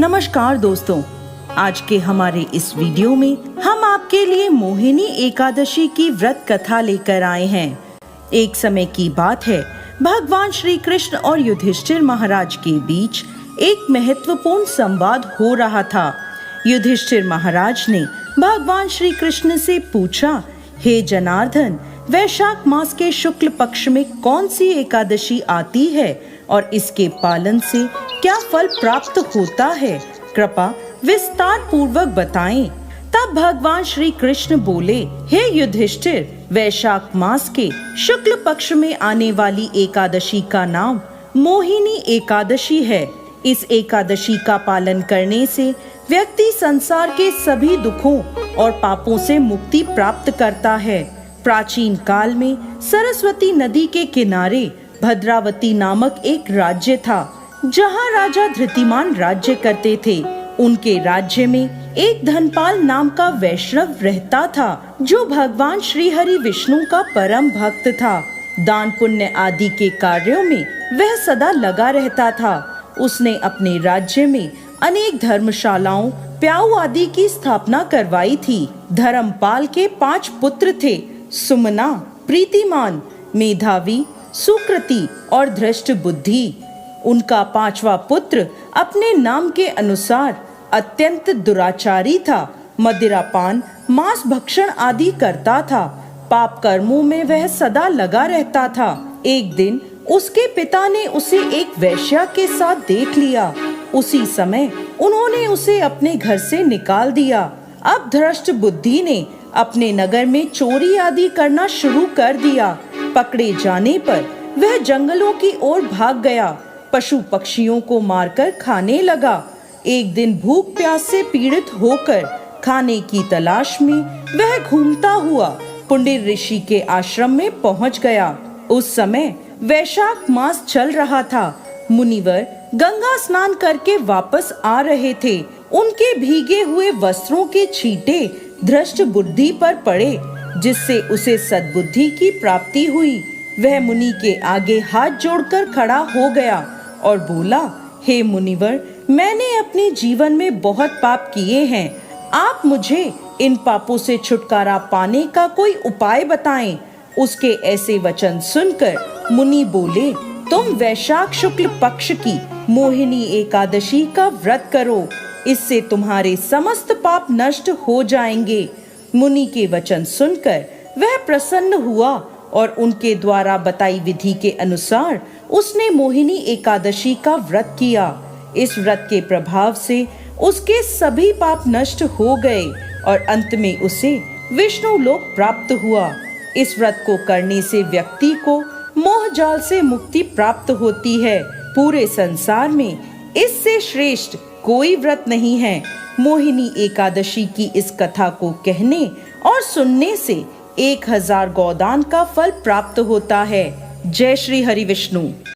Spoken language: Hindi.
नमस्कार दोस्तों, आज के हमारे इस वीडियो में हम आपके लिए मोहिनी एकादशी की व्रत कथा लेकर आए हैं। एक समय की बात है, भगवान श्री कृष्ण और युधिष्ठिर महाराज के बीच एक महत्वपूर्ण संवाद हो रहा था। युधिष्ठिर महाराज ने भगवान श्री कृष्ण से पूछा, हे जनार्दन, वैशाख मास के शुक्ल पक्ष में कौन सी एकादशी आती है और इसके पालन से क्या फल प्राप्त होता है? कृपया विस्तार पूर्वक बताएं। तब भगवान श्री कृष्ण बोले, हे युधिष्ठिर, वैशाख मास के शुक्ल पक्ष में आने वाली एकादशी का नाम मोहिनी एकादशी है। इस एकादशी का पालन करने से व्यक्ति संसार के सभी दुखों और पापों से मुक्ति प्राप्त करता है। प्राचीन काल में सरस्वती नदी के किनारे भद्रावती नामक एक राज्य था, जहाँ राजा धृतिमान राज्य करते थे। उनके राज्य में एक धनपाल नाम का वैष्णव रहता था, जो भगवान श्री हरि विष्णु का परम भक्त था। दान पुण्य आदि के कार्यों में वह सदा लगा रहता था। उसने अपने राज्य में अनेक धर्मशालाओं, प्याऊ आदि की स्थापना करवाई थी। धर्मपाल के 5 पुत्र थे, सुमना, प्रीतिमान, मेधावी, सुकृति और धृष्ट बुद्धि। उनका 5वां पुत्र अपने नाम के अनुसार अत्यंत दुराचारी था। मदिरापान, मांस भक्षण आदि करता था। पाप कर्मों में वह सदा लगा रहता था। एक दिन उसके पिता ने उसे एक वेश्या के साथ देख लिया। उसी समय उन्होंने उसे अपने घर से निकाल दिया। अब धृष्ट बुद्धि ने अपने नगर में चोरी आदि करना शुरू कर दिया। पकड़े जाने पर वह जंगलों की ओर भाग गया। पशु पक्षियों को मारकर खाने लगा। एक दिन भूख प्यास से पीड़ित होकर खाने की तलाश में वह घूमता हुआ पुंडिर ऋषि के आश्रम में पहुंच गया। उस समय वैशाख मास चल रहा था। मुनिवर गंगा स्नान करके वापस आ रहे थे। उनके भीगे हुए वस्त्रों के छींटे धृष्ट बुद्धि पर पड़े, जिससे उसे सद्बुद्धि की प्राप्ति हुई। वह मुनि के आगे हाथ जोड़कर खड़ा हो गया और बोला, हे मुनिवर, मैंने अपने जीवन में बहुत पाप किए हैं। आप मुझे इन पापों से छुटकारा पाने का कोई उपाय बताएं। उसके ऐसे वचन सुनकर मुनि बोले, तुम वैशाख शुक्ल पक्ष की मोहिनी एकादशी का व्रत करो। इससे तुम्हारे समस्त पाप नष्ट हो जाएंगे। मुनि के वचन सुनकर वह प्रसन्न हुआ और उनके द्वारा बताई विधि के अनुसार उसने मोहिनी एकादशी का व्रत किया। इस व्रत के प्रभाव से उसके सभी पाप नष्ट हो गए और अंत में उसे विष्णु लोक प्राप्त हुआ। इस व्रत को करने से व्यक्ति को मोह जाल से मुक्ति प्राप्त होती है। पूरे संसार में इससे श्रेष्ठ कोई व्रत नहीं है। मोहिनी एकादशी की इस कथा को कहने और सुनने से 1000 गोदान का फल प्राप्त होता है। जय श्री हरि विष्णु।